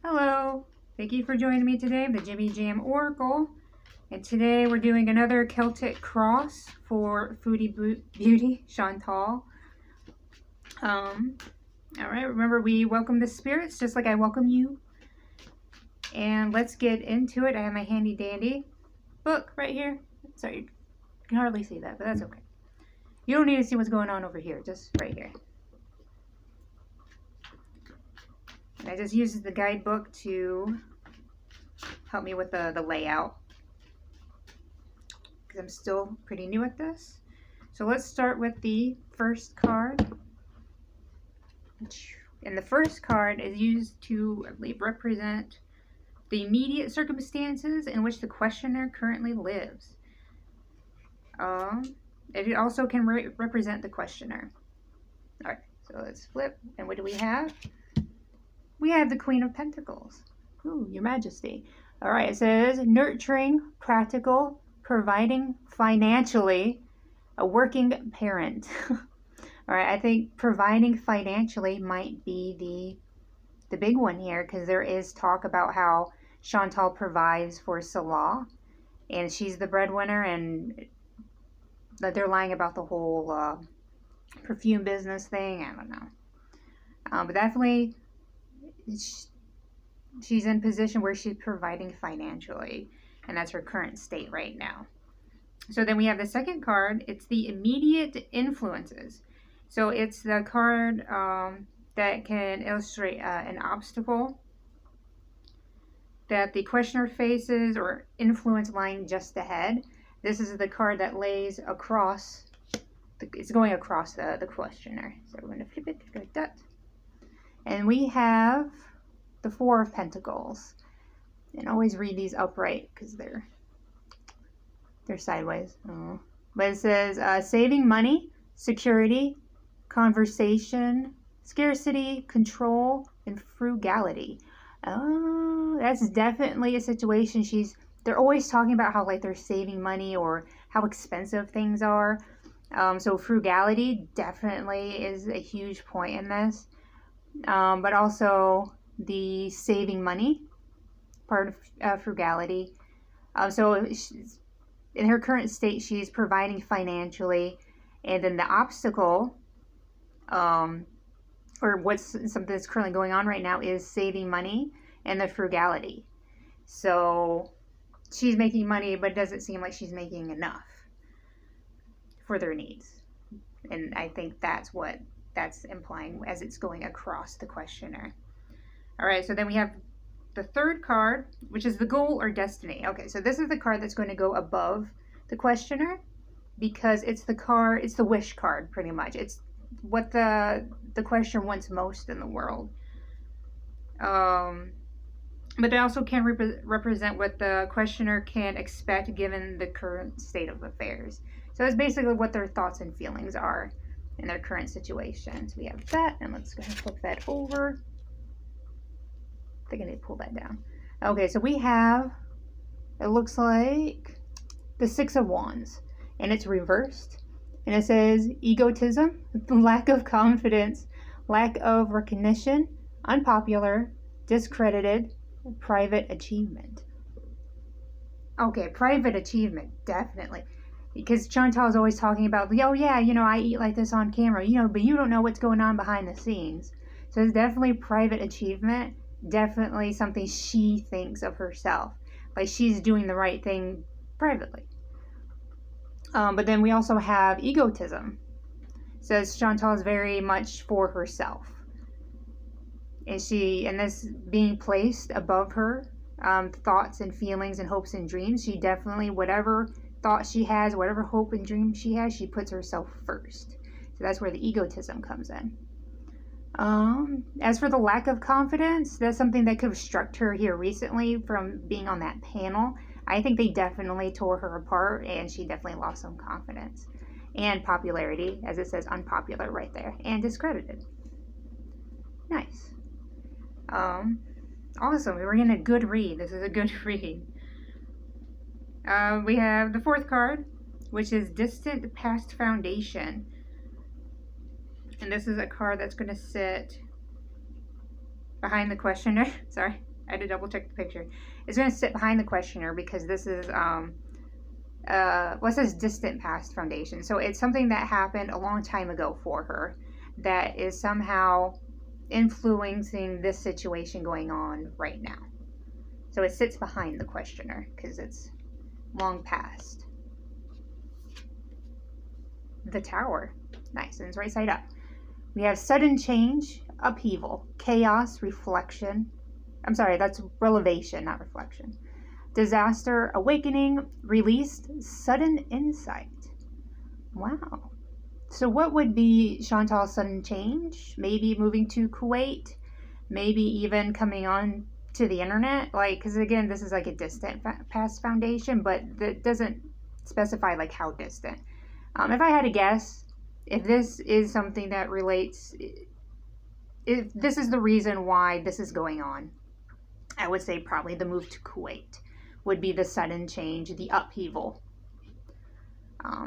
Hello, thank you for joining me today, the Jimmy Jam Oracle. And today we're doing another Celtic cross for Foodie Beauty, Chantal. Alright, remember we welcome the spirits just like I welcome you. And let's get into it. I have my handy dandy book right here. Sorry, you can hardly see that, but that's okay. You don't need to see what's going on over here, just right here. And I just use the guidebook to help me with the layout, because I'm still pretty new at this. So let's start with the first card. And the first card is used to, I believe, represent the immediate circumstances in which the questioner currently lives. It also can represent the questioner. Alright, so let's flip. And what do we have? We have the Queen of Pentacles. Ooh, Your Majesty. Alright, it says nurturing, practical, providing financially, a working parent. Alright, I think providing financially might be the big one here, because there is talk about how Chantal provides for Salah, and she's the breadwinner, and that they're lying about the whole perfume business thing. I don't know. But definitely she's in a position where she's providing financially, and that's her current state right now. So then we have the second card. It's the immediate influences. So it's the card that can illustrate an obstacle that the questioner faces or influence lying just ahead. This is the card that lays across, it's going across the questioner. So we're going to flip it like that. And we have the Four of Pentacles. And always read these upright because they're sideways. Oh. But it says saving money, security, conversation, scarcity, control, and frugality. Oh, that's definitely a situation they're always talking about how like they're saving money or how expensive things are. So frugality definitely is a huge point in this. But also the saving money part of frugality. So in her current state, she's providing financially, and then the obstacle, or what's something that's currently going on right now, is saving money and the frugality. So she's making money, but it doesn't seem like she's making enough for their needs. And I think that's what that's implying as it's going across the questioner. All right, so then we have the third card, which is the goal or destiny. Okay, so this is the card that's going to go above the questioner, because it's the wish card, pretty much. It's what the questioner wants most in the world. But it also can represent what the questioner can expect given the current state of affairs. So it's basically what their thoughts and feelings are in their current situation. So we have that, and let's go ahead and flip that over. I think I need to pull that down. Okay, so we have, it looks like the Six of Wands, and it's reversed. And it says egotism, lack of confidence, lack of recognition, unpopular, discredited, private achievement. Okay, private achievement, definitely. Because Chantal is always talking about, oh yeah, I eat like this on camera, but you don't know what's going on behind the scenes. So it's definitely private achievement, definitely something she thinks of herself. Like she's doing the right thing privately. But then we also have egotism. It says Chantal is very much for herself. And this being placed above her thoughts and feelings and hopes and dreams, she definitely, whatever thought she has, whatever hope and dream she has, she puts herself first. So that's where the egotism comes in. As for the lack of confidence, that's something that could have struck her here recently from being on that panel. I think they definitely tore her apart, and she definitely lost some confidence. And popularity, as it says unpopular right there, and discredited. Nice. Awesome. We're getting a good read. This is a good read. We have the fourth card, which is Distant Past Foundation. And this is a card that's going to sit behind the questioner. Sorry. I had to double check the picture. Is going to sit behind the questioner because this is what says distant past foundation. So it's something that happened a long time ago for her that is somehow influencing this situation going on right now. So it sits behind the questioner because it's long past. The Tower. Nice, and it's right side up. We have sudden change, upheaval, chaos, reflection. I'm sorry, that's relevation, not reflection. Disaster, awakening, released, sudden insight. Wow. So what would be Chantal's sudden change? Maybe moving to Kuwait, maybe even coming on to the internet, like, because again, this is like a distant past foundation, but that doesn't specify like how distant. If I had to guess, if this is something that relates, if this is the reason why this is going on, I would say probably the move to Kuwait would be the sudden change, the upheaval.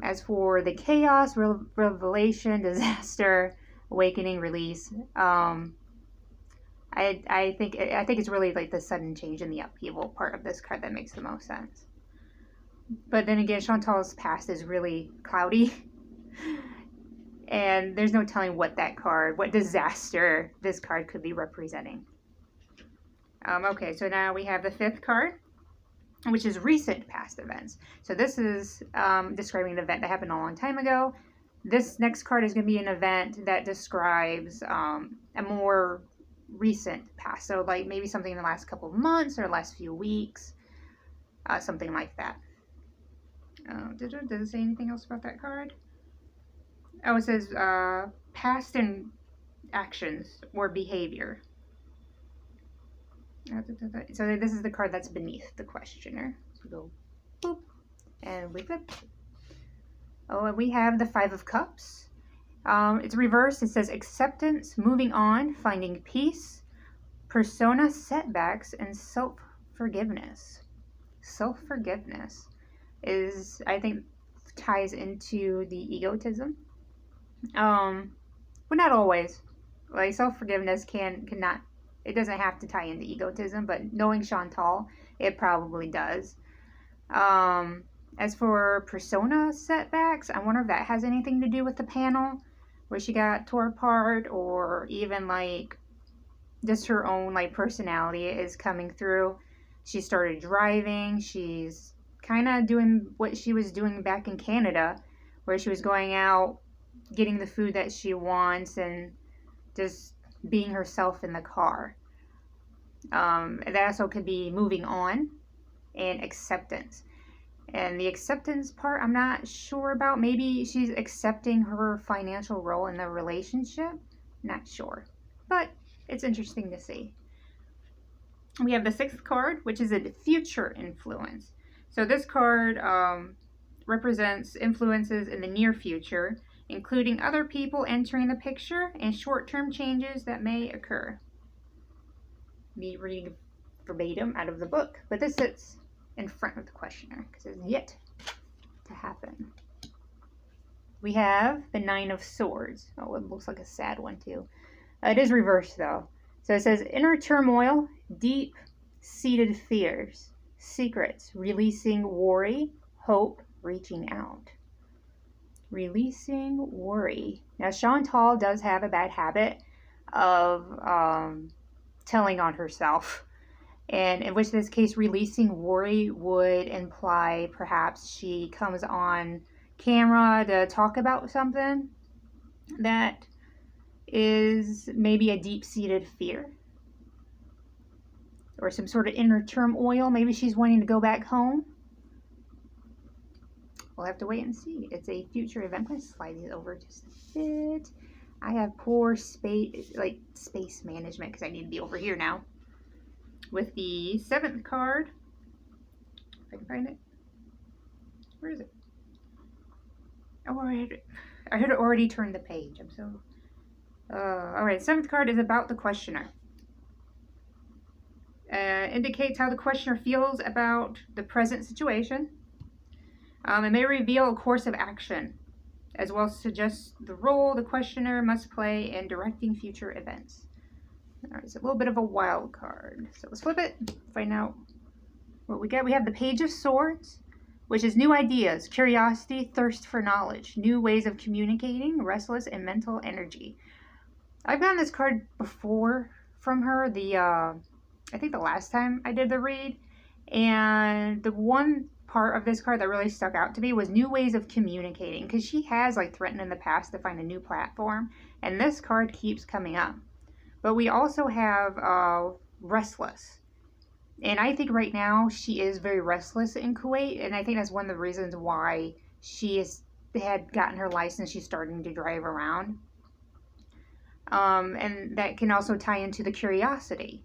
As for the chaos, revelation, disaster, awakening, release, I think it's really like the sudden change and the upheaval part of this card that makes the most sense. But then again, Chantal's past is really cloudy. And there's no telling what disaster this card could be representing. Okay, so now we have the fifth card, which is recent past events. So this is describing an event that happened a long time ago. This next card is going to be an event that describes a more recent past. So like maybe something in the last couple of months or last few weeks, something like that. Does it say anything else about that card? Oh, it says past and actions or behavior. So this is the card that's beneath the questioner. So we go boop, and we flip. Oh, and we have the Five of Cups. It's reversed. It says acceptance, moving on, finding peace, persona setbacks, and self-forgiveness. Self-forgiveness is, I think, ties into the egotism. But not always. Like self-forgiveness cannot, it doesn't have to tie into egotism, but knowing Chantal, it probably does. As for persona setbacks, I wonder if that has anything to do with the panel where she got tore apart, or even like just her own like personality is coming through. She started driving. She's kind of doing what she was doing back in Canada, where she was going out, getting the food that she wants, and just being herself in the car. That also could be moving on and acceptance. And the acceptance part, I'm not sure about. Maybe she's accepting her financial role in the relationship. Not sure. But it's interesting to see. We have the sixth card, which is a future influence. So this card represents influences in the near future, including other people entering the picture and short-term changes that may occur. Me reading verbatim out of the book, but this sits in front of the questioner because it's yet to happen. We have the Nine of Swords. Oh, it looks like a sad one too. It is reversed though. So it says inner turmoil, deep-seated fears, secrets, releasing worry, hope, reaching out. Releasing worry. Now Chantal does have a bad habit of telling on herself. And in which this case, releasing worry would imply perhaps she comes on camera to talk about something that is maybe a deep-seated fear or some sort of inner turmoil. Maybe she's wanting to go back home. We'll have to wait and see. It's a future event. I'm going to slide these over just a bit. I have poor space management because I need to be over here now. With the seventh card, if I can find it. Where is it? Oh, I had already turned the page. I'm so... all right, seventh card is about the questioner. Indicates how the questioner feels about the present situation. It may reveal a course of action, as well as suggest the role the questioner must play in directing future events. All right, it's a little bit of a wild card. So let's flip it, find out what we got. We have the Page of Swords, which is new ideas, curiosity, thirst for knowledge, new ways of communicating, restless and mental energy. I've gotten this card before from her, I think the last time I did the read, and the one part of this card that really stuck out to me was new ways of communicating, because she has like threatened in the past to find a new platform, and this card keeps coming up. But we also have restless. And I think right now she is very restless in Kuwait, and I think that's one of the reasons why had gotten her license. She's starting to drive around. And that can also tie into the curiosity.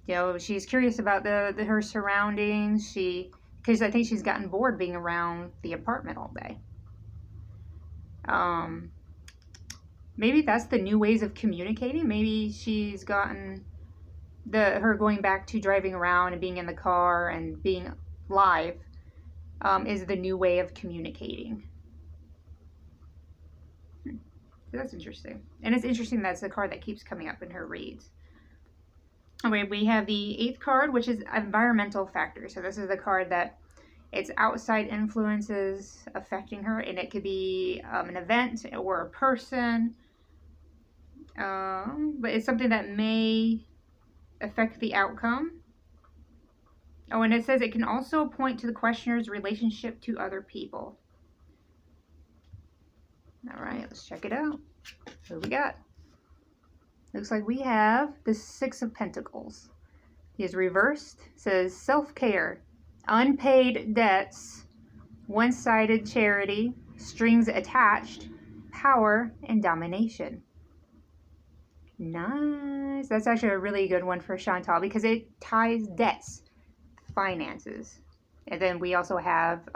You know, she's curious about her surroundings. Because I think she's gotten bored being around the apartment all day. Maybe that's the new ways of communicating. Maybe she's gotten her going back to driving around and being in the car and being live is the new way of communicating. So that's interesting. And it's interesting that's the card that keeps coming up in her reads. Okay, we have the 8th card, which is environmental factors. So this is the card that it's outside influences affecting her, and it could be an event or a person. But it's something that may affect the outcome. Oh, and it says it can also point to the questioner's relationship to other people. All right, let's check it out. What do we got? Looks like we have the 6 of Pentacles. He is reversed. It says self-care, unpaid debts, one-sided charity, strings attached, power, and domination. Nice. That's actually a really good one for Chantal because it ties debts, finances. And then we also have,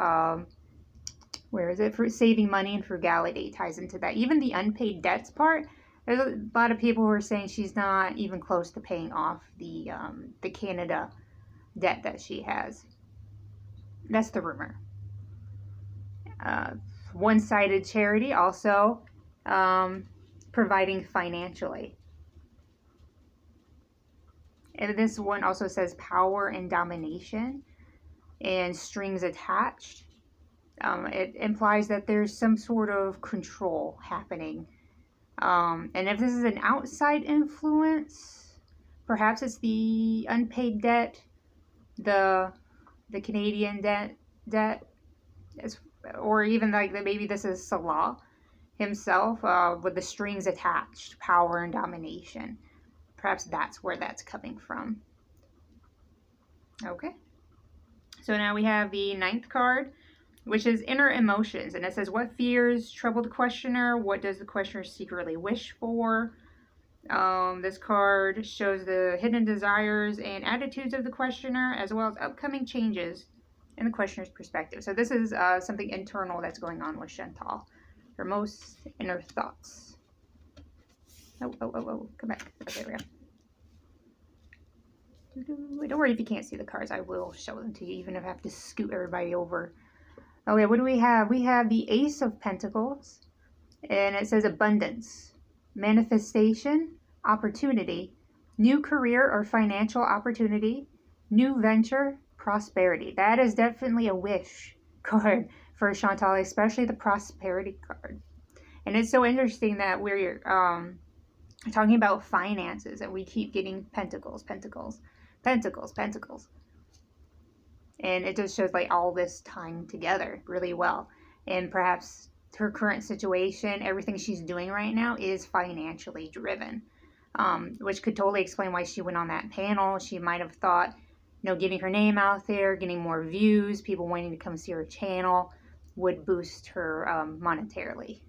where is it? For saving money and frugality ties into that. Even the unpaid debts part, there's a lot of people who are saying she's not even close to paying off the Canada debt that she has. That's the rumor. One-sided charity also providing financially. And this one also says power and domination and strings attached. It implies that there's some sort of control happening. And if this is an outside influence, perhaps it's the unpaid debt, the Canadian debt, or even like maybe this is Salah himself with the strings attached, power and domination. Perhaps that's where that's coming from. Okay. So now we have the 9th card, which is inner emotions. And it says, what fears trouble the questioner? What does the questioner secretly wish for? This card shows the hidden desires and attitudes of the questioner, as well as upcoming changes in the questioner's perspective. So this is something internal that's going on with Chantal. Her most inner thoughts. Oh, come back. Okay, there we go. Don't worry if you can't see the cards. I will show them to you, even if I have to scoot everybody over. Okay, what do we have? We have the Ace of Pentacles, and it says abundance, manifestation, opportunity, new career or financial opportunity, new venture, prosperity. That is definitely a wish card for Chantal, especially the prosperity card. And it's so interesting that we're talking about finances, and we keep getting pentacles. And it just shows like all this tying together really well. And perhaps her current situation, everything she's doing right now is financially driven, which could totally explain why she went on that panel. She might have thought, getting her name out there, getting more views, people wanting to come see her channel would boost her monetarily.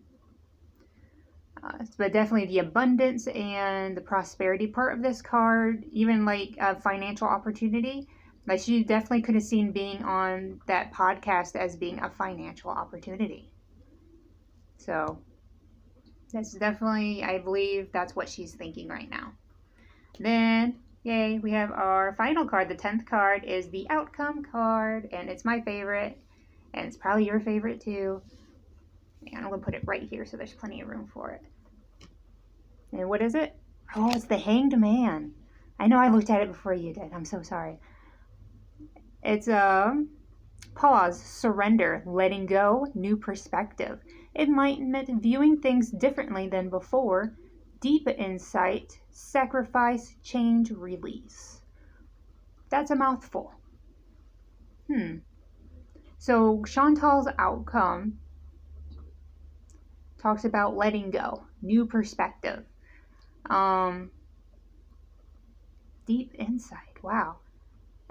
But definitely the abundance and the prosperity part of this card, even like financial opportunity, like she definitely could have seen being on that podcast as being a financial opportunity. So that's definitely, I believe that's what she's thinking right now. Then, yay, we have our final card. The 10th card is the outcome card, and it's my favorite, and it's probably your favorite too. And I'm going to put it right here so there's plenty of room for it. And what is it? Oh, it's the Hanged Man. I know I looked at it before you did. I'm so sorry. It's pause, surrender, letting go, new perspective, enlightenment, viewing things differently than before, deep insight, sacrifice, change, release. That's a mouthful. So Chantal's outcome talks about letting go, new perspective, deep insight. Wow.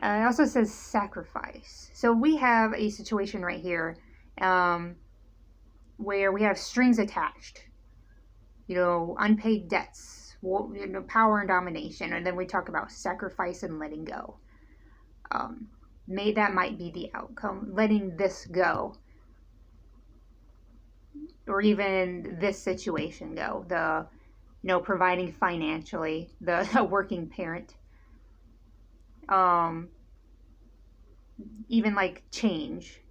It also says sacrifice. So we have a situation right here where we have strings attached, unpaid debts, power and domination, and then we talk about sacrifice and letting go. That might be the outcome, letting this go, or even this situation go. The providing financially, the working parent. Even like change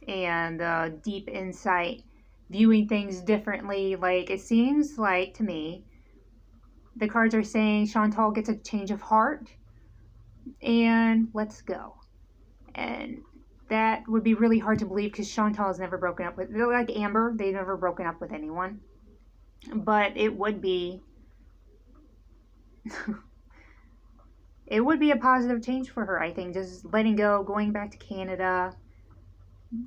and deep insight, viewing things differently. Like, it seems like to me the cards are saying Chantal gets a change of heart and let's go. And that would be really hard to believe because Chantal has never broken up with, they're like Amber, they've never broken up with anyone. But it would be it would be a positive change for her, I think, just letting go, going back to Canada.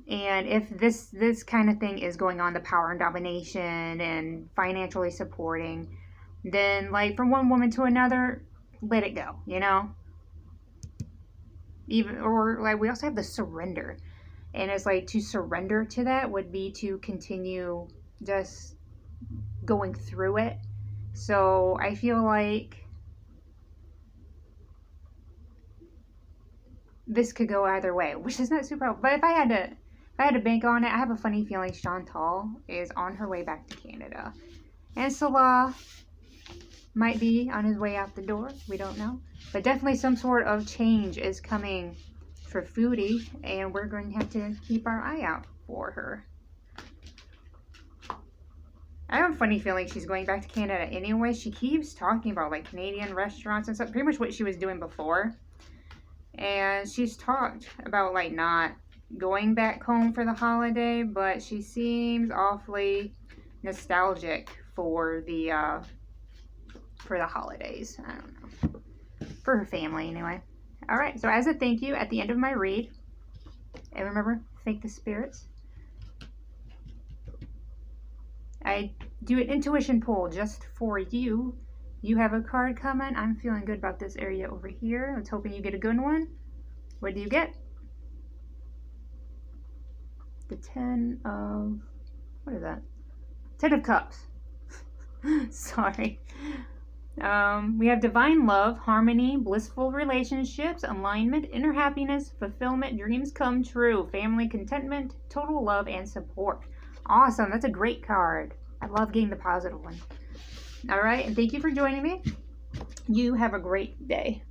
And if this kind of thing is going on, the power and domination and financially supporting, then like from one woman to another, let it go, Even, or like we also have the surrender. And it's like to surrender to that would be to continue just going through it. So I feel like this could go either way, which is not super helpful. But if I had to bank on it, I have a funny feeling Chantal is on her way back to Canada. And Salah might be on his way out the door. We don't know. But definitely some sort of change is coming for Foodie, and we're going to have to keep our eye out for her. I have a funny feeling she's going back to Canada anyway. She keeps talking about like Canadian restaurants and stuff, pretty much what she was doing before. And she's talked about like not going back home for the holiday, but she seems awfully nostalgic for the holidays. I don't know. For her family anyway. Alright, so as a thank you at the end of my read, and remember, thank the spirits, I do an intuition pull just for you. You have a card coming. I'm feeling good about this area over here. Let's hoping you get a good one. What do you get? The 10 of... What is that? 10 of Cups. Sorry. We have divine love, harmony, blissful relationships, alignment, inner happiness, fulfillment, dreams come true, family contentment, total love, and support. Awesome. That's a great card. I love getting the positive one. All right, and thank you for joining me. You have a great day.